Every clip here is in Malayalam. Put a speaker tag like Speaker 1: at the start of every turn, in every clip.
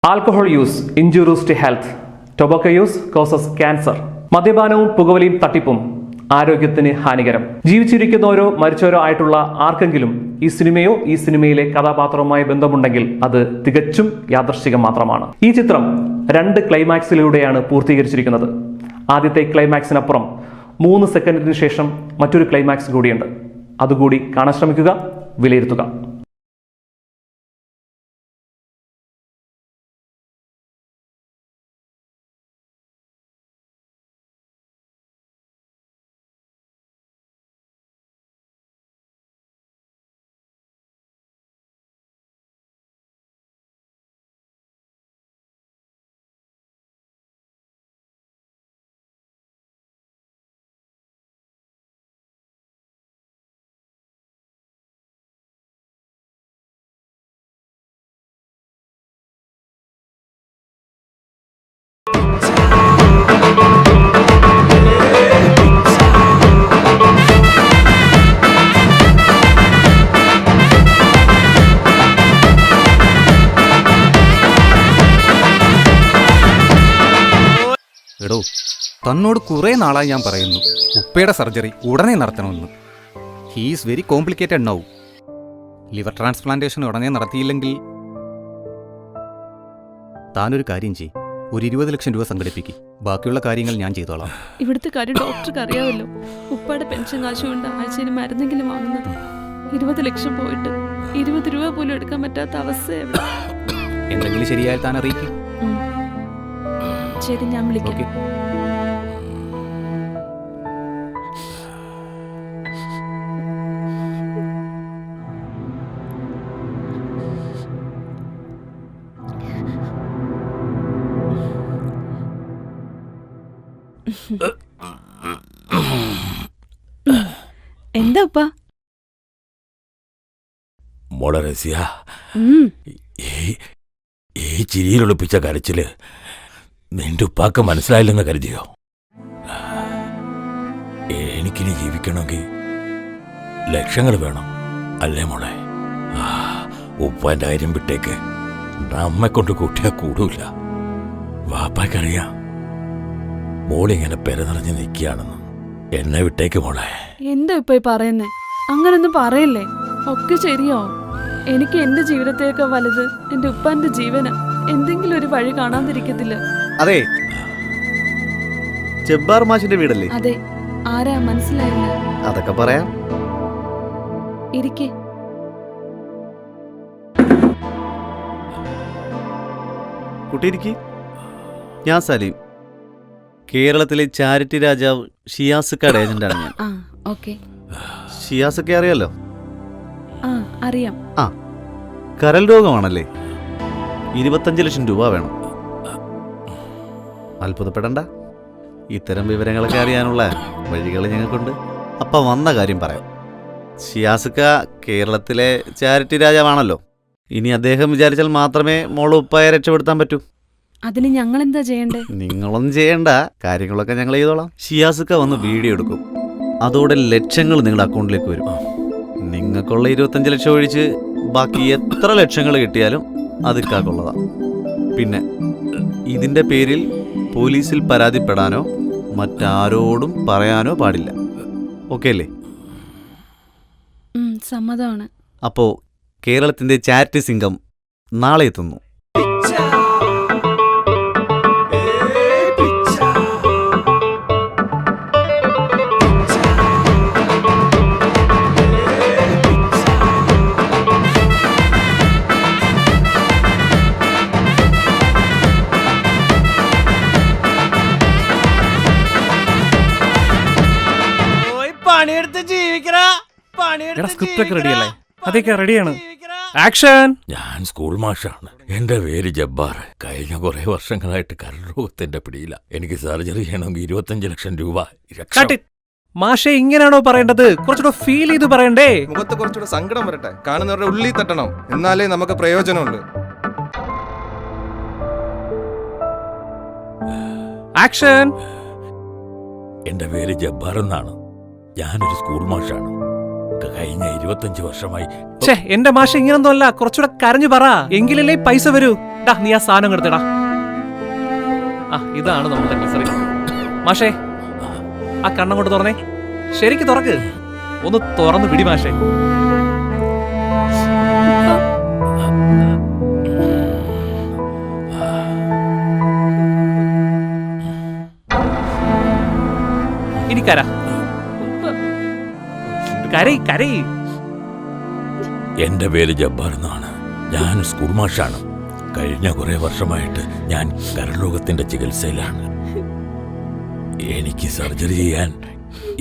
Speaker 1: Alcohol use injurious to health. Tobacco use causes cancer. മദ്യപാനവും പുകവലിയും തട്ടിപ്പും ആരോഗ്യത്തിന് ഹാനികരം. ജീവിച്ചിരിക്കുന്നവരോ മരിച്ചവരോ ആയിട്ടുള്ള ആർക്കെങ്കിലും ഈ സിനിമയോ ഈ സിനിമയിലെ കഥാപാത്രവുമായി ബന്ധമുണ്ടെങ്കിൽ അത് തികച്ചും യാദൃശ്ചികം മാത്രമാണ്. ഈ ചിത്രം 2 ക്ലൈമാക്സിലൂടെയാണ് പൂർത്തീകരിച്ചിരിക്കുന്നത്. ആദ്യത്തെ ക്ലൈമാക്സിനപ്പുറം 3 സെക്കൻഡിന് ശേഷം മറ്റൊരു ക്ലൈമാക്സ് കൂടിയുണ്ട്. അതുകൂടി കാണാൻ ശ്രമിക്കുക, വിലയിരുത്തുക.
Speaker 2: എടോ, തന്നോട് കുറേ നാളായി ഞാൻ പറയുന്നു, ഉപ്പയുടെ സർജറി ഉടനെ നടത്തണമെന്ന്. He's very complicated now. Liver transplantation ഉടനെ നടത്തിയില്ലെങ്കിൽ താനൊരു കാര്യം ചെയ്യ്, ഒരു 20 ലക്ഷം രൂപ സംഘടിപ്പിക്കും. ബാക്കിയുള്ള കാര്യങ്ങൾ ഞാൻ ചെയ്തോളാം.
Speaker 3: ഇവിടുത്തെ കാര്യം ഡോക്ടർക്ക് അറിയാമല്ലോ. ഉപ്പയുടെ പെൻഷൻ കാശുകൊണ്ട് ആഴ്ചയിൽ മരുന്നെങ്കിലും വാങ്ങുന്നത്. 20 ലക്ഷം പോയിട്ട് 20 രൂപ പോലും എടുക്കാൻ പറ്റാത്ത അവസ്ഥയാണ്.
Speaker 2: എന്തെങ്കിലും ശരിയായാൽ താൻ അറിയിക്കും.
Speaker 3: ശരി, ഞാൻ വിളിക്കാം. എന്താ ഉപ്പ?
Speaker 4: മോളെ റസിയ, ഈ ചിരിയിലൊളിപ്പിച്ച കരച്ചില് നിന്റെ ഉപ്പാക്ക് മനസ്സിലായില്ലെന്ന് കരുതിയോ? എനിക്കിനി ജീവിക്കണമെങ്കിൽ ലക്ഷങ്ങൾ വേണം, അല്ലേ മോളെ? ഉപ്പാന്റെ കാര്യം വിട്ടേക്ക്, നമ്മെ കൊണ്ട് കൂട്ടിയാ കൂടൂല. വാപ്പാക്കറിയാം മോളിങ്ങനെ പെരനിറഞ്ഞ് നിൽക്കുകയാണെന്ന്. എന്നെ വിട്ടേക്ക് മോളെ.
Speaker 3: എന്താ ഇപ്പൊ പറയുന്നേ? അങ്ങനൊന്നും പറയല്ലേ. ഒക്കെ ശരിയോ? എനിക്ക് എന്റെ ജീവിതത്തേക്കാൾ വലുത് എന്റെ ഉപ്പാന്റെ ജീവന. എന്തെങ്കിലും ഒരു വഴി കാണാതിരിക്കത്തില്ല.
Speaker 5: അതെ, ജബ്ബാർ മാഷിന്റെ വീടല്ലേ?
Speaker 3: അതെ. ആരാ? മനസ്സിലായില്ല.
Speaker 5: അതൊക്കെ പറയാം.
Speaker 3: ഇരിക്കെ.
Speaker 5: കുട്ടിയിരിക്കെ. ഞാൻ സലീം, കേരളത്തിലെ ചാരിറ്റി രാജാവ് ഷിയാസുക്കാട് ഏജന്റാണ് ഞാൻ. ഷിയാസൊക്കെ അറിയാലോ?
Speaker 3: അറിയാം.
Speaker 5: കരൾ രോഗമാണല്ലേ? 25 ലക്ഷം രൂപ വേണം. അത്ഭുതപ്പെടണ്ട, ഇത്തരം വിവരങ്ങളൊക്കെ അറിയാനുള്ള വഴികൾ ഞങ്ങൾക്കുണ്ട്. അപ്പം വന്ന കാര്യം പറയാം. ഷിയാസുക്ക കേരളത്തിലെ ചാരിറ്റി രാജാവാണല്ലോ. ഇനി അദ്ദേഹം വിചാരിച്ചാൽ മാത്രമേ മോള് ഉപ്പായെ രക്ഷപ്പെടുത്താൻ പറ്റൂ.
Speaker 3: അതിന് ഞങ്ങൾ എന്താ ചെയ്യണ്ടേ?
Speaker 5: നിങ്ങളൊന്നും ചെയ്യണ്ട, കാര്യങ്ങളൊക്കെ ഞങ്ങൾ ചെയ്തോളാം. ഷിയാസുക്ക വന്ന് വീഡിയോ എടുക്കും, അതോടെ ലക്ഷങ്ങൾ നിങ്ങളുടെ അക്കൗണ്ടിലേക്ക് വരും. നിങ്ങൾക്കുള്ള 25 ലക്ഷം ഒഴിച്ച് ബാക്കി എത്ര ലക്ഷങ്ങൾ കിട്ടിയാലും അത് ഇക്കാക്കുള്ളതാ. പിന്നെ ഇതിൻ്റെ പേരിൽ പോലീസിൽ പരാതിപ്പെടാനോ മറ്റാരോടും പറയാനോ പാടില്ല. ഓക്കെ അല്ലേ?
Speaker 3: സമ്മതമാണ്.
Speaker 5: അപ്പോൾ കേരളത്തിൻ്റെ ചാരിറ്റി സിംഗം നാളെ എത്തുന്നു.
Speaker 1: റെഡിയല്ലേ? അതൊക്കെ റെഡിയാണ്. ആക്ഷൻ.
Speaker 4: ഞാൻ സ്കൂൾ മാഷാണ്. എന്റെ പേര് ജബ്ബാർ. കഴിഞ്ഞ കുറെ വർഷങ്ങളായിട്ട് കരൾ രോഗത്തിന്റെ പിടിയില്ല. എനിക്ക് സർജറി ചെയ്യണമെങ്കിൽ 25 ലക്ഷം രൂപ.
Speaker 1: മാഷെ, ഇങ്ങനെയാണോ പറയേണ്ടത്? കുറച്ചുകൂടെ ഫീൽ ചെയ്ത് പറയണ്ടേ?
Speaker 6: മുഖത്ത് കുറച്ചുകൂടെ സങ്കടം വരട്ടെ. കാണുന്നവരുടെ ഉള്ളിൽ തട്ടണം, എന്നാലേ നമുക്ക് പ്രയോജനമുള്ളൂ.
Speaker 1: ആക്ഷൻ.
Speaker 4: എന്റെ പേര് ജബ്ബാർ എന്നാണ്. ഞാനൊരു സ്കൂൾ മാഷാണ്. കഴിഞ്ഞ 25 വർഷമായി.
Speaker 1: എന്റെ മാഷ ഇങ്ങനൊന്നും അല്ല, കുറച്ചുകൂടെ കരഞ്ഞു പറ, എങ്കിലല്ലേ പൈസ വരൂ. ഡാ നീ ആ സാധനം എടുത്തടാ. ആ ഇതാണ് നമ്മുടെ നഴ്സറി. മാഷേ ആ കണ്ണം കൊണ്ട് തുറന്നേ. ശരിക്ക് തുറക്ക്. ഒന്ന് തുറന്ന് പിടി മാഷേ. ഇനി കര കരയി കരയി.
Speaker 4: എന്റെ പേര് ജബ്ബാർ എന്നാണ്. ഞാൻ സ്കൂൾ മാഷാണ്. കഴിഞ്ഞ കുറെ വർഷമായിട്ട് ഞാൻ കരൾ ചികിത്സയിലാണ്. എനിക്ക് സർജറി ചെയ്യാൻ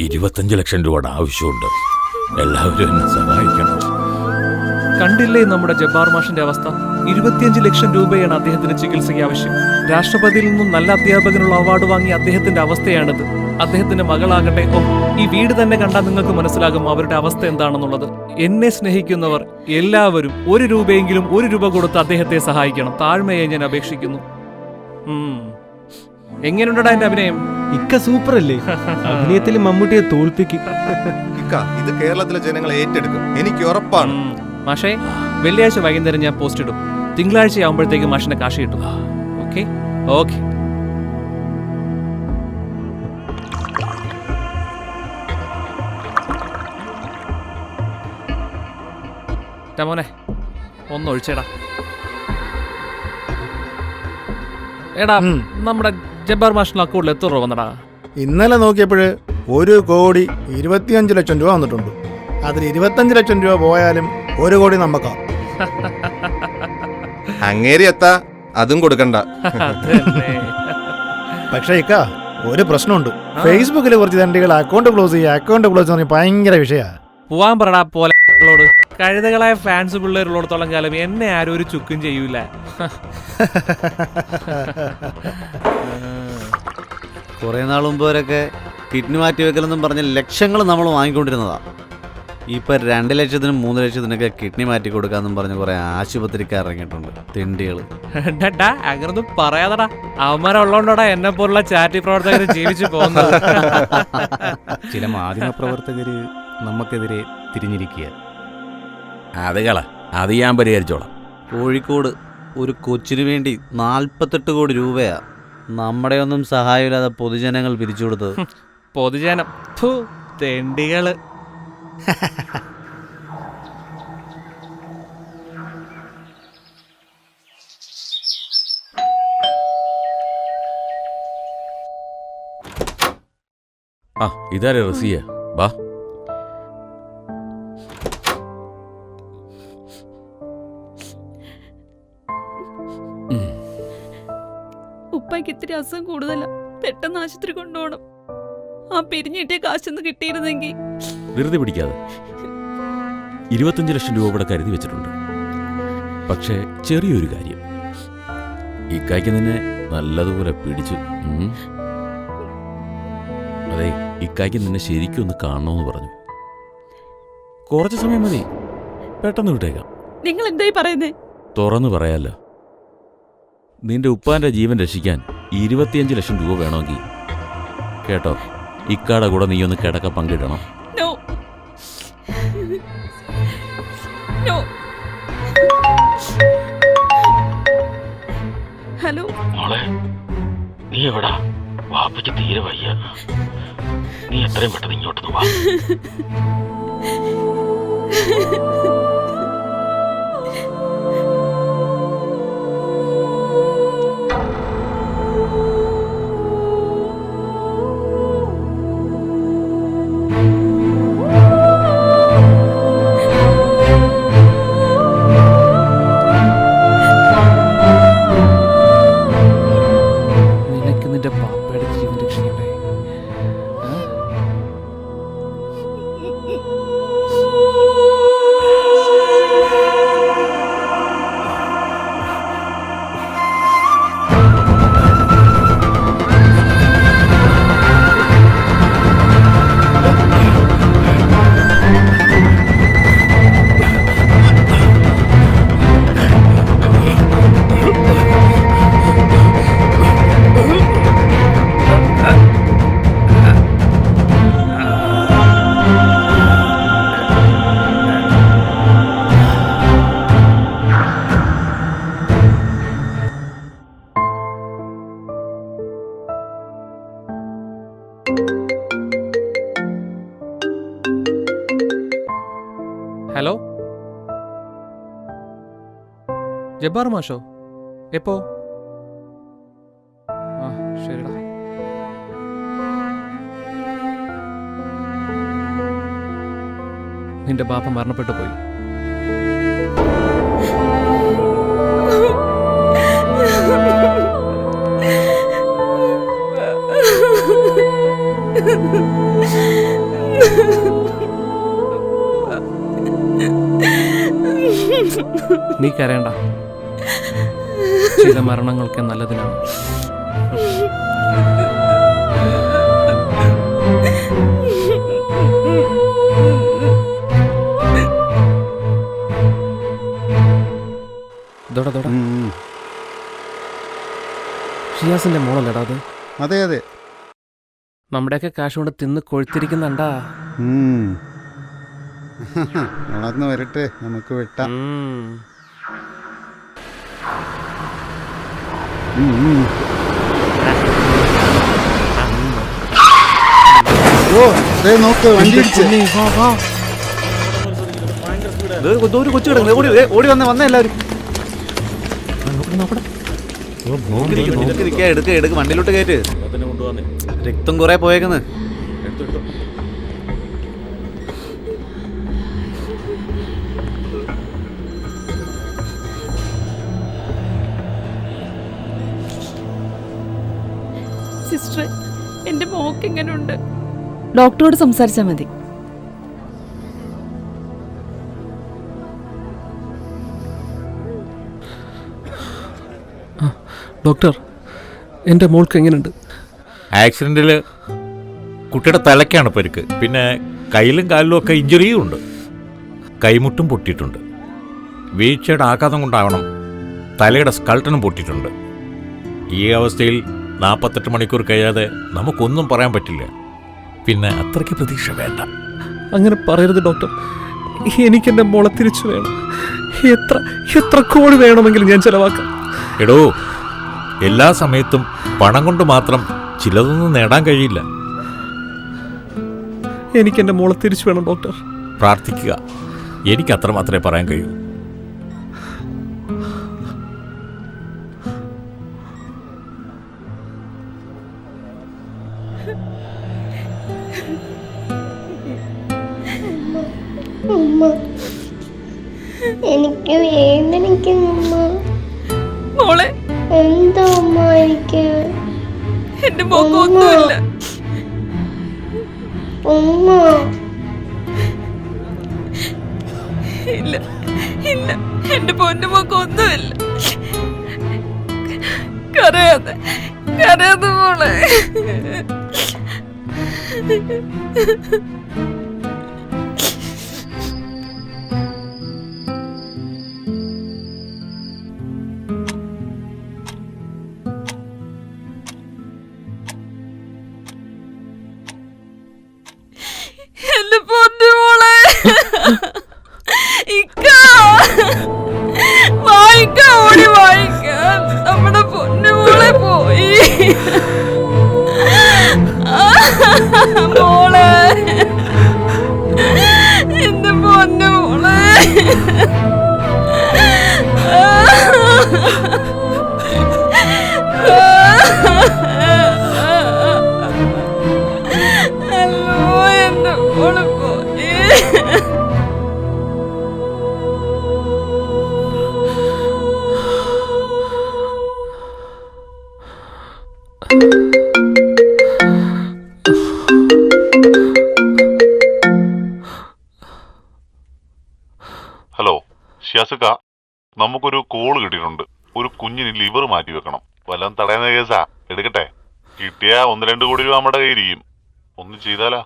Speaker 4: 25 ലക്ഷം രൂപയുടെ ആവശ്യമുണ്ട്. എല്ലാവരും എന്നെ സഹായിക്കണം.
Speaker 1: കണ്ടില്ലേ നമ്മുടെ ജബ്ബാർ മാഷിന്റെ അവസ്ഥ? 25 ലക്ഷം രൂപയാണ് അദ്ദേഹത്തിന് ചികിത്സയ്ക്ക് ആവശ്യം. രാഷ്ട്രപതിയിൽ നിന്നും നല്ല അധ്യാപകനുള്ള അവാർഡ് വാങ്ങിയ അദ്ദേഹത്തിന്റെ അവസ്ഥയാണിത്. അദ്ദേഹത്തിന്റെ മകളാകട്ടെ, ഈ വീട് തന്നെ കണ്ടാൽ നിങ്ങൾക്ക് മനസ്സിലാകും അവരുടെ അവസ്ഥ എന്താണെന്നുള്ളത്. എന്നെ സ്നേഹിക്കുന്നവർ എല്ലാവരും 1 രൂപയെങ്കിലും 1 രൂപ കൊടുത്ത് അദ്ദേഹത്തെ സഹായിക്കണം. താഴ്മയെ ഞാൻ അപേക്ഷിക്കുന്നു. എങ്ങനെയുണ്ടടാ എന്റെ അഭിനയം?
Speaker 7: ഇക്ക സൂപ്പർ അല്ലേ? അഭിനയത്തിൽ മമ്മൂട്ടിയെ തോൽപ്പിക്കും.
Speaker 6: ഇത് കേരളത്തിലെ ജനങ്ങൾ ഏറ്റെടുക്കും, എനിക്ക് ഉറപ്പാണ്.
Speaker 1: മാഷേ, വെള്ളിയാഴ്ച വൈകുന്നേരം ഞാൻ പോസ്റ്റ് ഇടും. തിങ്കളാഴ്ച ആവുമ്പോഴത്തേക്ക് മാഷിന്റെ കാശ് കിട്ടും. Okay okay. മോനെ ഒന്നൊഴിച്ചേടാ. എടാ നമ്മുടെ ജബ്ബാർ മാഷിന്റെ അക്കൗണ്ടിൽ എത്ര രൂപ വന്നടാ?
Speaker 7: ഇന്നലെ നോക്കിയപ്പോഴ് 1,25,00,000 രൂപ വന്നിട്ടുണ്ട്. അതിൽ 25 ലക്ഷം രൂപ പോയാലും 1 കോടി നമുക്കാ.
Speaker 6: അങ്ങേരി എത്താ അതും കൊടുക്കണ്ട.
Speaker 7: പക്ഷേ ഇക്ക ഒരു പ്രശ്നമുണ്ട്. ഫേസ്ബുക്കിൽ കുറച്ച് തണ്ടികൾ അക്കൗണ്ട് ക്ലോസ് ചെയ്യുക ഭയങ്കര വിഷയമാണ്.
Speaker 1: പോവാൻ പറടാ പോലെ. കഴുതകളായ ഫാൻസ് പിള്ളേരുള്ളിടത്തോളം കാലം എന്നെ ആരും ഒരു ചുക്കും ചെയ്യൂല.
Speaker 5: കുറേ നാൾ മുമ്പവരൊക്കെ കിഡ്നി മാറ്റി വെക്കലെന്നും പറഞ്ഞ് ലക്ഷങ്ങൾ നമ്മൾ വാങ്ങിക്കൊണ്ടിരുന്നതാ. ഇപ്പം 2 ലക്ഷത്തിനും 3 ലക്ഷത്തിനൊക്കെ കിഡ്നി മാറ്റി കൊടുക്കാന്നും പറഞ്ഞ് കുറെ ആശുപത്രിക്കാർ ഇറങ്ങിയിട്ടുണ്ട്, തിണ്ടികൾ.
Speaker 1: അങ്ങനൊന്നും പറയാതടാ. അവന്മാരുള്ളോണ്ടോടാ എന്നെ പോലുള്ള ചാരിറ്റി പ്രവർത്തകർ ജീവിച്ചു പോകുന്നത്.
Speaker 2: ചില മാധ്യമ പ്രവർത്തകര് നമുക്കെതിരെ തിരിഞ്ഞിരിക്കുക.
Speaker 4: അത് ഞാൻ പരിഹരിച്ചോളാം.
Speaker 5: കോഴിക്കോട് ഒരു കൊച്ചിനു വേണ്ടി 48 കോടി രൂപയാ നമ്മുടെ ഒന്നും സഹായമില്ലാതെ പൊതുജനങ്ങൾ പിരിച്ചു കൊടുത്തത്.
Speaker 1: പൊതുജനം തെണ്ടികള്.
Speaker 4: ഇതാരെ റസിയ? വാ.
Speaker 3: ഉപ്പായ്ക്ക് ഇത്തിരി അസുഖം കൂടുതലാ. പെട്ടെന്ന് ആശുപത്രി കൊണ്ടുപോകണം. ആ പിരിഞ്ഞിട്ടേ കാശൊന്ന് കിട്ടിയിരുന്നെങ്കിൽ.
Speaker 4: ധൃതി പിടിക്കാതെ. 25 ലക്ഷം രൂപ ഇവിടെ കരുതി വെച്ചിട്ടുണ്ട്. പക്ഷേ ചെറിയൊരു കാര്യം, ഇക്കായ്ക്ക് നിന്നെ നല്ലതുപോലെ പിടിച്ചു. അതെ, ഇക്കായ്ക്ക് നിന്നെ ശരിക്കും ഒന്ന് കാണണമെന്ന് പറഞ്ഞു. കുറച്ച് സമയം മതി, പെട്ടെന്ന് വിട്ടേക്കാം.
Speaker 3: നിങ്ങൾ എന്തായി പറയുന്നേ?
Speaker 4: തുറന്നു പറയാലോ. നിന്റെ ഉപ്പാന്റെ ജീവൻ രക്ഷിക്കാൻ 25 ലക്ഷം രൂപ വേണമെങ്കിൽ കേട്ടോ, ഇക്കാടെ കൂടെ നീ ഒന്ന് കിടക്ക പങ്കിടണം.
Speaker 3: No no. ഹലോ
Speaker 4: മോളെ, നീ എവിടാ? വാപ്പയ്ക്ക് തീരെ വയ്യ. നീ എത്രയും പെട്ടെന്ന് ഇങ്ങോട്ട് വാ.
Speaker 1: നിനക്ക് നിന്റെ പാപ്പയുടെ ജീവൻ രക്ഷിക്കണ്ടേ? ജബ്ബാർ മാഷോ? എപ്പോ? ആ ശരിടാ. നിന്റെ ബാപ്പ മരണപ്പെട്ടു പോയി. നീ കരയണ്ട. ചില മരണങ്ങൾക്ക് നല്ലതിനാണ്. ഷിയാസിന്റെ മോളല്ലേടാ അത്?
Speaker 8: അതെ അതെ.
Speaker 1: നമ്മുടെയൊക്കെ കാശ് കൊണ്ട് തിന്ന് കൊഴുത്തിരിക്കുന്നുണ്ടാ.
Speaker 8: വളർന്നു വരട്ടെ, നമുക്ക് വെട്ടാം. ഓ നോക്ക്, വണ്ടി ഇടിച്ച്.
Speaker 5: ഒരു കൊച്ചു കിടക്കുന്നത്. ഓടി വന്നേ എല്ലാവരും. എടുക്ക വണ്ടിയിലോട്ട് കയറ്റ്. രക്തം കുറെ പോയേക്കുന്നു.
Speaker 3: സിസ്റ്റർ, എന്റെ മോക്ക് എങ്ങനെയുണ്ട്?
Speaker 9: ഡോക്ടറോട് സംസാരിച്ചാൽ മതി.
Speaker 1: ഡോക്ടർ, എൻ്റെ മോൾക്ക് എങ്ങനെയുണ്ട്?
Speaker 4: ആക്സിഡൻറ്റിൽ കുട്ടിയുടെ തലയ്ക്കാണ് പരിക്ക്. പിന്നെ കയ്യിലും കാലിലും ഒക്കെ ഇഞ്ചുറിയും ഉണ്ട്. കൈമുട്ടും പൊട്ടിയിട്ടുണ്ട്. വീഴ്ചയുടെ ആഘാതം കൊണ്ടാവണം തലയുടെ സ്കൾട്ടനും പൊട്ടിയിട്ടുണ്ട്. ഈ അവസ്ഥയിൽ 48 മണിക്കൂർ കഴിയാതെ നമുക്കൊന്നും പറയാൻ പറ്റില്ല. പിന്നെ അത്രയ്ക്ക് പ്രതീക്ഷ വേണ്ട.
Speaker 1: അങ്ങനെ പറയരുത് ഡോക്ടർ. എനിക്കെൻ്റെ മോളെ തിരിച്ചു വേണം. എത്ര കോടി വേണമെങ്കിലും ഞാൻ ചെലവാക്കാം.
Speaker 4: എടോ, എല്ലാ സമയത്തും പണം കൊണ്ട് മാത്രം ചിലതൊന്നും നേടാൻ കഴിയില്ല.
Speaker 1: എനിക്കെൻ്റെ മോളെ തിരിച്ചു വേണം ഡോക്ടർ.
Speaker 4: പ്രാർത്ഥിക്കുക. എനിക്കത്ര മാത്രമേ പറയാൻ കഴിയൂ.
Speaker 10: എനിക്ക് വേദനിക്കുന്നു
Speaker 3: മോളെ.
Speaker 10: എന്താ അമ്മ? എനിക്ക്
Speaker 3: എന്റെ മോക്ക് ഒന്നുമില്ല.
Speaker 10: ഉമ്മ
Speaker 3: ഇല്ല ഇല്ല, എന്റെ പൊന്നു മോക്ക് ഒന്നുമില്ല. കരയാതെ മോളെ. എന്റെ പൊന്നു മോളെ. ഓടി വായിക്കാൻ നമ്മുടെ പൊന്നു മോളെ പോയി. മോളെ, എന്റെ പൊന്നു മോളെ. അല്ലോ, എന്റെ മോളെ പോയി.
Speaker 11: ഹലോ ഷിയാസുക്ക, നമുക്കൊരു കോള് കിട്ടിയിട്ടുണ്ട്. ഒരു കുഞ്ഞിന് ലിവർ മാറ്റി വെക്കണം. വല്ലതും തടയുന്ന കേസാ. എടുക്കട്ടെ? കിട്ടിയാ 1-2 കോടി രൂപ നമ്മുടെ കയ്യിരിക്കും. ഒന്ന് ചെയ്താലാ?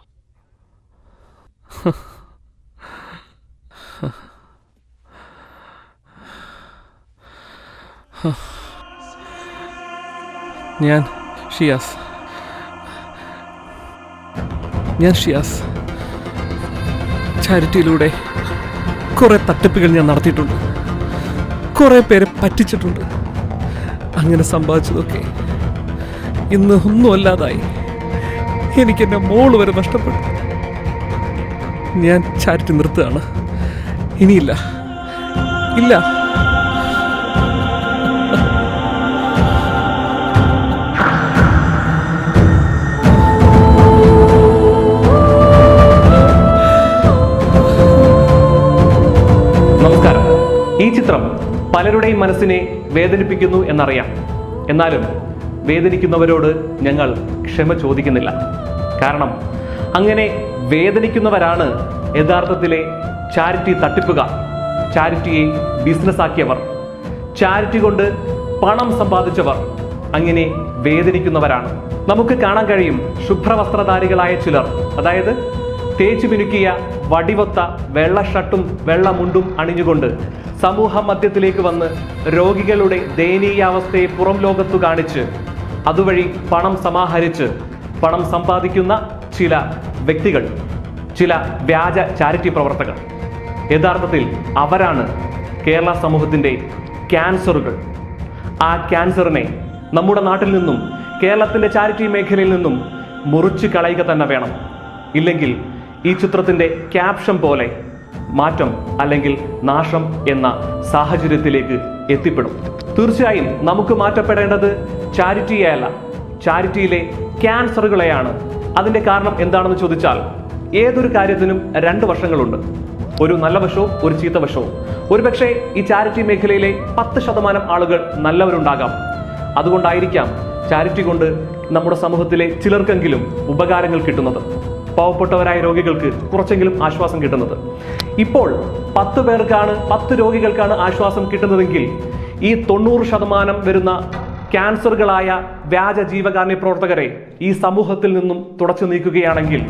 Speaker 1: ഞാൻ ഷിയാസ്. ചാരിറ്റിയിലൂടെ കുറെ തട്ടിപ്പുകൾ ഞാൻ നടത്തിയിട്ടുണ്ട്. കുറെ പേരെ പറ്റിച്ചിട്ടുണ്ട്. അങ്ങനെ സമ്പാദിച്ചതൊക്കെ ഇന്ന് ഒന്നുമല്ലാതായി. എനിക്കെൻ്റെ മോള് വരെ നഷ്ടപ്പെട്ടു. ഞാൻ ചാരിറ്റി നിർത്തുകയാണ്. ഇനിയില്ല. പലരുടെയും മനസ്സിനെ വേദനിപ്പിക്കുന്നു എന്നറിയാം. എന്നാലും വേദനിക്കുന്നവരോട് ഞങ്ങൾ ക്ഷമ ചോദിക്കുന്നില്ല. കാരണം അങ്ങനെ വേദനിക്കുന്നവരാണ് യഥാർത്ഥത്തിലെ ചാരിറ്റി തട്ടിപ്പുകാർ, ചാരിറ്റിയെ ബിസിനസ്സാക്കിയവർ, ചാരിറ്റി കൊണ്ട് പണം സമ്പാദിച്ചവർ. അങ്ങനെ വേദനിക്കുന്നവരാണ്. നമുക്ക് കാണാൻ കഴിയും ശുഭ്രവസ്ത്രധാരികളായ ചിലർ, അതായത് തേച്ചു മിനുക്കിയ വടിവൊത്ത വെള്ള ഷർട്ടും വെള്ള മുണ്ടും അണിഞ്ഞുകൊണ്ട് സമൂഹ മധ്യത്തിലേക്ക് വന്ന് രോഗികളുടെ ദയനീയാവസ്ഥയെ പുറം ലോകത്തു കാണിച്ച് അതുവഴി പണം സമാഹരിച്ച് പണം സമ്പാദിക്കുന്ന ചില വ്യക്തികൾ, ചില വ്യാജ ചാരിറ്റി പ്രവർത്തകർ. യഥാർത്ഥത്തിൽ അവരാണ് കേരള സമൂഹത്തിൻ്റെ ക്യാൻസറുകൾ. ആ ക്യാൻസറിനെ നമ്മുടെ നാട്ടിൽ നിന്നും കേരളത്തിൻ്റെ ചാരിറ്റി മേഖലയിൽ നിന്നും മുറിച്ചു കളയുക തന്നെ വേണം. ഇല്ലെങ്കിൽ ഈ ചിത്രത്തിൻ്റെ ക്യാപ്ഷൻ പോലെ മാറ്റം അല്ലെങ്കിൽ നാശം എന്ന സാഹചര്യത്തിലേക്ക് എത്തിപ്പെടും. തീർച്ചയായും നമുക്ക് മാറ്റപ്പെടേണ്ടത് ചാരിറ്റിയല്ല, ചാരിറ്റിയിലെ ക്യാൻസറുകളെയാണ്. അതിൻ്റെ കാരണം എന്താണെന്ന് ചോദിച്ചാൽ, ഏതൊരു കാര്യത്തിനും രണ്ട് വശങ്ങളുണ്ട്. ഒരു നല്ല വശവും ഒരു ചീത്ത വശവും. ഒരുപക്ഷെ ഈ ചാരിറ്റി മേഖലയിലെ 10% ആളുകൾ നല്ലവരുണ്ടാകാം. അതുകൊണ്ടായിരിക്കാം ചാരിറ്റി കൊണ്ട് നമ്മുടെ സമൂഹത്തിലെ ചിലർക്കെങ്കിലും ഉപകാരങ്ങൾ കിട്ടുന്നത്, പാവപ്പെട്ടവരായ രോഗികൾക്ക് കുറച്ചെങ്കിലും ആശ്വാസം കിട്ടുന്നത്. ഇപ്പോൾ 10 രോഗികൾക്കാണ് ആശ്വാസം കിട്ടുന്നതെങ്കിൽ ഈ 90% വരുന്ന ക്യാൻസറുകളായ വ്യാജ ജീവകാരുണ്യ പ്രവർത്തകരെ ഈ സമൂഹത്തിൽ നിന്നും തുടച്ചു നീക്കുകയാണെങ്കിൽ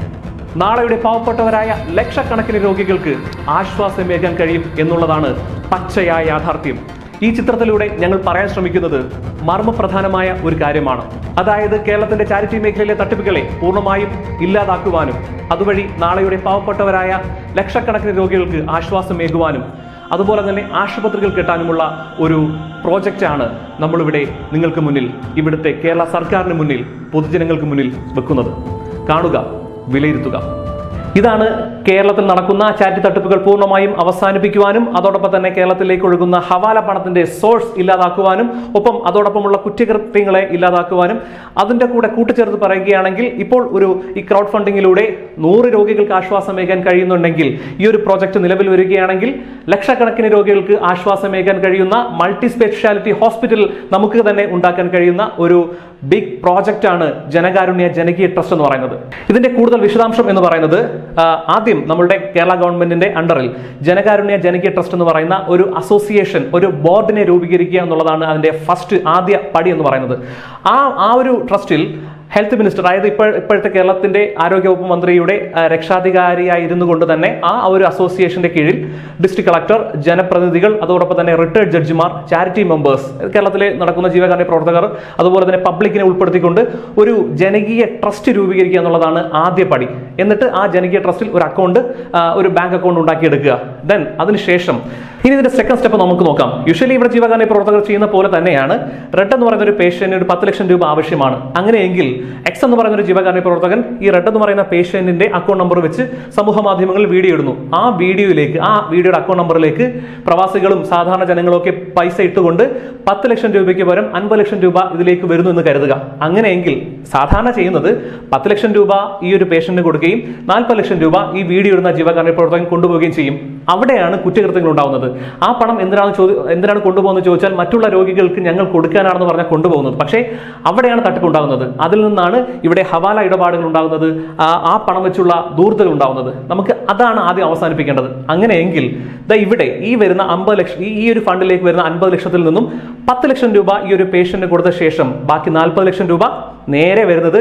Speaker 1: നാളെയുടെ പാവപ്പെട്ടവരായ ലക്ഷക്കണക്കിന് രോഗികൾക്ക് ആശ്വാസമേകാൻ കഴിയും എന്നുള്ളതാണ് പച്ചയായ യാഥാർത്ഥ്യം. ഈ ചിത്രത്തിലൂടെ ഞങ്ങൾ പറയാൻ ശ്രമിക്കുന്നത് മർമ്മപ്രധാനമായ ഒരു കാര്യമാണ്. അതായത് കേരളത്തിന്റെ ചാരിറ്റി മേഖലയിലെ തട്ടിപ്പുകളെ പൂർണ്ണമായും ഇല്ലാതാക്കുവാനും അതുവഴി നാളെയുടെ പാവപ്പെട്ടവരായ ലക്ഷക്കണക്കിന് രോഗികൾക്ക് ആശ്വാസമേകുവാനും അതുപോലെ തന്നെ ആശുപത്രികൾ കെട്ടാനുമുള്ള ഒരു പ്രോജക്റ്റാണ് നമ്മളിവിടെ നിങ്ങൾക്ക് മുന്നിൽ, ഇവിടുത്തെ കേരള സർക്കാരിന് മുന്നിൽ, പൊതുജനങ്ങൾക്ക് മുന്നിൽ വെക്കുന്നത്. കാണുക, വിലയിരുത്തുക. ഇതാണ് കേരളത്തിൽ നടക്കുന്ന ചാരിറ്റി തട്ടിപ്പുകൾ പൂർണ്ണമായും അവസാനിപ്പിക്കുവാനും അതോടൊപ്പം തന്നെ കേരളത്തിലേക്ക് ഒഴുകുന്ന ഹവാല പണത്തിന്റെ സോഴ്സ് ഇല്ലാതാക്കുവാനും ഒപ്പം അതോടൊപ്പമുള്ള കുറ്റകൃത്യങ്ങളെ ഇല്ലാതാക്കുവാനും അതിൻ്റെ കൂടെ കൂട്ടിച്ചേർത്ത് പറയുകയാണെങ്കിൽ ഇപ്പോൾ ഈ ക്രൗഡ് ഫണ്ടിങ്ങിലൂടെ 100 രോഗികൾക്ക് ആശ്വാസമേകാൻ കഴിയുന്നുണ്ടെങ്കിൽ ഈ ഒരു പ്രോജക്റ്റ് നിലവിൽ വരികയാണെങ്കിൽ ലക്ഷക്കണക്കിന് രോഗികൾക്ക് ആശ്വാസമേകാൻ കഴിയുന്ന മൾട്ടി സ്പെഷ്യാലിറ്റി ഹോസ്പിറ്റൽ നമുക്ക് തന്നെ ഉണ്ടാക്കാൻ കഴിയുന്ന ഒരു ബിഗ് പ്രോജക്റ്റാണ് ജനകാരുണ്യ ജനകീയ ട്രസ്റ്റ് എന്ന് പറയുന്നത്. ഇതിന്റെ കൂടുതൽ വിശദാംശം എന്ന് പറയുന്നത്, ആദ്യം നമ്മളുടെ കേരള ഗവൺമെന്റിന്റെ അണ്ടറിൽ ജനകാരുണ്യ ജനകീയ ട്രസ്റ്റ് എന്ന് പറയുന്ന ഒരു അസോസിയേഷൻ, ഒരു ബോർഡിനെ രൂപീകരിക്കുക എന്നുള്ളതാണ് അതിന്റെ ആദ്യ പടി എന്ന് പറയുന്നത്. ആ ഒരു ട്രസ്റ്റിൽ ഹെൽത്ത് മിനിസ്റ്റർ, അതായത് ഇപ്പോഴത്തെ കേരളത്തിന്റെ ആരോഗ്യവകുപ്പ് മന്ത്രിയുടെ രക്ഷാധികാരിയായിരുന്നു കൊണ്ട് തന്നെ ആ ഒരു അസോസിയേഷന്റെ കീഴിൽ ഡിസ്ട്രിക്ട് കളക്ടർ, ജനപ്രതിനിധികൾ, അതോടൊപ്പം തന്നെ റിട്ടയർഡ് ജഡ്ജിമാർ, ചാരിറ്റി മെമ്പേഴ്സ്, കേരളത്തിലെ നടക്കുന്ന ജീവകാരുണ്യ പ്രവർത്തകർ, അതുപോലെ തന്നെ പബ്ലിക്കിനെ ഉൾപ്പെടുത്തിക്കൊണ്ട് ഒരു ജനകീയ ട്രസ്റ്റ് രൂപീകരിക്കുക എന്നുള്ളതാണ് ആദ്യ പടി. എന്നിട്ട് ആ ജനകീയ ട്രസ്റ്റിൽ ഒരു ബാങ്ക് അക്കൗണ്ട് ഉണ്ടാക്കിയെടുക്കുക. ദെൻ അതിനുശേഷം ഇനി ഇതിന്റെ സെക്കൻഡ് സ്റ്റെപ്പ് നമുക്ക് നോക്കാം. യൂഷ്വലി ഇവിടെ ജീവകാരുണ്യ പ്രവർത്തകർ ചെയ്യുന്ന പോലെ തന്നെയാണ്. റെഡ് എന്ന് പറയുന്ന ഒരു പേഷ്യന്റിന് ഒരു 10 ലക്ഷം രൂപ ആവശ്യമാണ്. അങ്ങനെയെങ്കിൽ എക്സ് എന്ന് പറയുന്ന ഒരു ജീവകാരുണ്യ പ്രവർത്തകൻ ഈ റെഡ് എന്ന് പറയുന്ന പേഷ്യന്റിന്റെ അക്കൗണ്ട് നമ്പർ വെച്ച് സമൂഹ മാധ്യമങ്ങളിൽ വീഡിയോ ഇടുന്നു. ആ വീഡിയോയുടെ അക്കൗണ്ട് നമ്പറിലേക്ക് പ്രവാസികളും സാധാരണ ജനങ്ങളും ഒക്കെ പൈസ ഇട്ടുകൊണ്ട് 10 ലക്ഷം രൂപയ്ക്ക് പകരം 50 ലക്ഷം രൂപ ഇതിലേക്ക് വരുന്നു എന്ന് കരുതുക. അങ്ങനെയെങ്കിൽ സാധാരണ ചെയ്യുന്നത് 10 ലക്ഷം രൂപ ഈ ഒരു പേഷ്യന്റിന് കൊടുക്കുകയും 40 ലക്ഷം രൂപ ഈ വീഡിയോ ഇടുന്ന ജീവകാരുണ്യ പ്രവർത്തകൻ കൊണ്ടുപോവുകയും ചെയ്യും. അവിടെയാണ് കുറ്റകൃത്യങ്ങൾ ഉണ്ടാവുന്നത്. ആ പണം എന്തിനാണ് കൊണ്ടുപോകുന്നത് ചോദിച്ചാൽ മറ്റുള്ള രോഗികൾക്ക് ഞങ്ങൾ കൊടുക്കാനാണെന്ന് പറഞ്ഞാൽ കൊണ്ടുപോകുന്നത്. പക്ഷേ അവിടെയാണ് തട്ടിപ്പുണ്ടാകുന്നത്. അതിൽ നിന്നാണ് ഇവിടെ ഹവാല ഇടപാടുകൾ ഉണ്ടാകുന്നത്, ആ പണം വെച്ചുള്ള ദൂർത്തുകൾ ഉണ്ടാകുന്നത്. നമുക്ക് അതാണ് ആദ്യം അവസാനിപ്പിക്കേണ്ടത്. അങ്ങനെയെങ്കിൽ ഇവിടെ ഈ വരുന്ന 50 ലക്ഷം, ഈ ഒരു ഫണ്ടിലേക്ക് വരുന്ന 50 ലക്ഷത്തിൽ നിന്നും 10 ലക്ഷം രൂപ ഈ ഒരു പേഷ്യന്റിന് കൊടുത്ത ശേഷം ബാക്കി 40 ലക്ഷം രൂപ നേരെ വരുന്നത്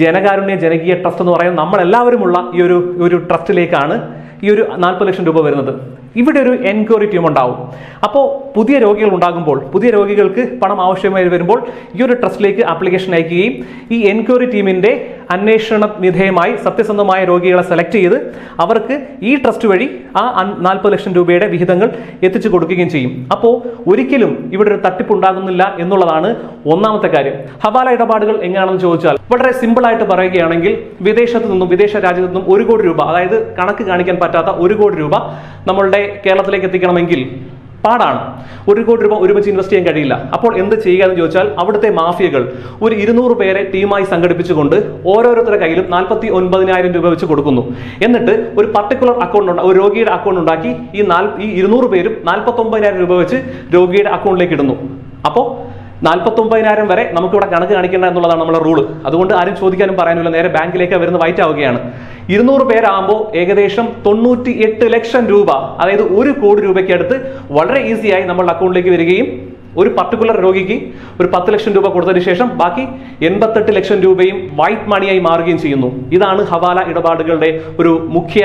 Speaker 1: ജനകാരുണ്യ ജനകീയ ട്രസ്റ്റ് എന്ന് പറയുന്നത് നമ്മളെല്ലാവരുമുള്ള ഈ ഒരു ട്രസ്റ്റിലേക്കാണ് ഈ ഒരു 40 ലക്ഷം രൂപ വരുന്നത്. ഇവിടെ ഒരു എൻക്വയറി ടീം ഉണ്ടാവും. അപ്പോൾ പുതിയ രോഗികൾ ഉണ്ടാകുമ്പോൾ, പുതിയ രോഗികൾക്ക് പണം ആവശ്യമായി വരുമ്പോൾ ഈ ഒരു ട്രസ്റ്റിലേക്ക് ആപ്ലിക്കേഷൻ അയക്കുകയും ഈ എൻക്വയറി ടീമിന്റെ അന്വേഷണ വിധേയമായി സത്യസന്ധമായ രോഗികളെ സെലക്ട് ചെയ്ത് അവർക്ക് ഈ ട്രസ്റ്റ് വഴി ആ 40 ലക്ഷം രൂപയുടെ വിഹിതങ്ങൾ എത്തിച്ചു കൊടുക്കുകയും ചെയ്യും. അപ്പോൾ ഒരിക്കലും ഇവിടെ ഒരു തട്ടിപ്പ് ഉണ്ടാകുന്നില്ല എന്നുള്ളതാണ് ഒന്നാമത്തെ കാര്യം. ഹവാല ഇടപാടുകൾ എങ്ങനെയാണെന്ന് ചോദിച്ചാൽ വളരെ സിമ്പിൾ ആയിട്ട് പറയുകയാണെങ്കിൽ വിദേശ രാജ്യത്തു നിന്നും 1 കോടി രൂപ, അതായത് കണക്ക് കാണിക്കാൻ പറ്റാത്ത 1 കോടി രൂപ നമ്മളുടെ കേരളത്തിലേക്ക് എത്തിക്കണമെങ്കിൽ പാടാണ്. 1 കോടി രൂപ ഒരുമിച്ച് ഇൻവെസ്റ്റ് ചെയ്യാൻ കഴിയില്ല. അപ്പോൾ എന്ത് ചെയ്യുക എന്ന് ചോദിച്ചാൽ അവിടുത്തെ മാഫിയകൾ ഒരു 200 പേരെ ടീമായി സംഘടിപ്പിച്ചുകൊണ്ട് ഓരോരുത്തരുടെ കയ്യിലും 49,000 രൂപ വെച്ച് കൊടുക്കുന്നു. എന്നിട്ട് ഒരു പർട്ടിക്കുലർ അക്കൗണ്ട്, ഒരു രോഗിയുടെ അക്കൗണ്ട് ഉണ്ടാക്കി ഈ 200 പേരും 49,000 രൂപ വെച്ച് രോഗിയുടെ അക്കൗണ്ടിലേക്ക് ഇടുന്നു. അപ്പോൾ 49,000 വരെ നമുക്കിവിടെ കണക്ക് കാണിക്കേണ്ട എന്നുള്ളതാണ് നമ്മുടെ റൂള്. അതുകൊണ്ട് ആരും ചോദിക്കാനും പറയാനുമില്ല, നേരെ ബാങ്കിലേക്ക് വരുന്ന വൈറ്റ് ആവുകയാണ്. 200 പേരാകുമ്പോൾ ഏകദേശം 98 ലക്ഷം രൂപ, അതായത് 1 കോടി രൂപയ്ക്ക് അടുത്ത് വളരെ ഈസിയായി നമ്മളുടെ അക്കൗണ്ടിലേക്ക് വരികയും ഒരു പർട്ടിക്കുലർ രോഗിക്ക് ഒരു 10 ലക്ഷം രൂപ കൊടുത്തതിന് ശേഷം ബാക്കി 88 ലക്ഷം രൂപയും വൈറ്റ് മണിയായി മാറുകയും ചെയ്യുന്നു. ഇതാണ് ഹവാല ഇടപാടുകളുടെ ഒരു മുഖ്യ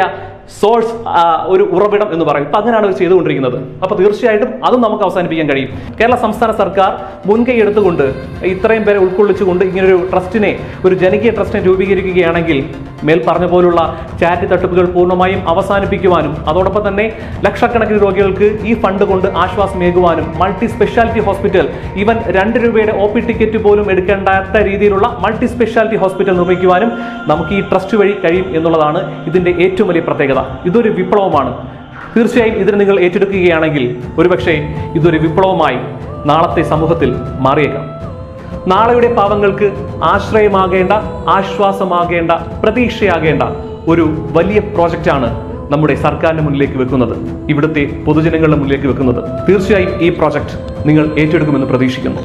Speaker 1: സോഴ്സ്, ഒരു ഉറവിടം എന്ന് പറയും. ഇപ്പം അങ്ങനെയാണ് അവർ ചെയ്തുകൊണ്ടിരിക്കുന്നത്. അപ്പോൾ തീർച്ചയായിട്ടും അതും നമുക്ക് അവസാനിപ്പിക്കാൻ കഴിയും. കേരള സംസ്ഥാന സർക്കാർ മുൻകൈ എടുത്തുകൊണ്ട് ഇത്രയും പേരെ ഉൾക്കൊള്ളിച്ചുകൊണ്ട് ഇങ്ങനൊരു ട്രസ്റ്റിനെ, ഒരു ജനകീയ ട്രസ്റ്റിനെ രൂപീകരിക്കുകയാണെങ്കിൽ മേൽ പറഞ്ഞ പോലുള്ള ചാരിറ്റി തട്ടിപ്പുകൾ പൂർണ്ണമായും അവസാനിപ്പിക്കുവാനും അതോടൊപ്പം തന്നെ ലക്ഷക്കണക്കിന് രോഗികൾക്ക് ഈ ഫണ്ട് കൊണ്ട് ആശ്വാസമേകുവാനും മൾട്ടി സ്പെഷ്യാലിറ്റി ഹോസ്പിറ്റൽ, ഈവൻ 2 രൂപയുടെ OP ടിക്കറ്റ് പോലും എടുക്കേണ്ടാത്ത രീതിയിലുള്ള മൾട്ടി സ്പെഷ്യാലിറ്റി ഹോസ്പിറ്റൽ നിർമ്മിക്കുവാനും നമുക്ക് ഈ ട്രസ്റ്റ് വഴി കഴിയും എന്നുള്ളതാണ് ഇതിൻ്റെ ഏറ്റവും വലിയ പ്രത്യേകത. ഇതൊരു വിപ്ലവമാണ്. തീർച്ചയായും ഇതിന് നിങ്ങൾ ഏറ്റെടുക്കുകയാണെങ്കിൽ ഒരുപക്ഷെ ഇതൊരു വിപ്ലവമായി നാളത്തെ സമൂഹത്തിൽ മാറിയേക്കാം. നാളെയുടെ പാവങ്ങൾക്ക് ആശ്രയമാകേണ്ട, ആശ്വാസമാകേണ്ട, പ്രതീക്ഷയാകേണ്ട ഒരു വലിയ പ്രോജക്റ്റാണ് നമ്മുടെ സർക്കാരിന് മുന്നിലേക്ക് വെക്കുന്നത്, ഇവിടുത്തെ പൊതുജനങ്ങളുടെ മുന്നിലേക്ക് വെക്കുന്നത്. തീർച്ചയായും ഈ പ്രോജക്റ്റ് നിങ്ങൾ ഏറ്റെടുക്കുമെന്ന് പ്രതീക്ഷിക്കുന്നു.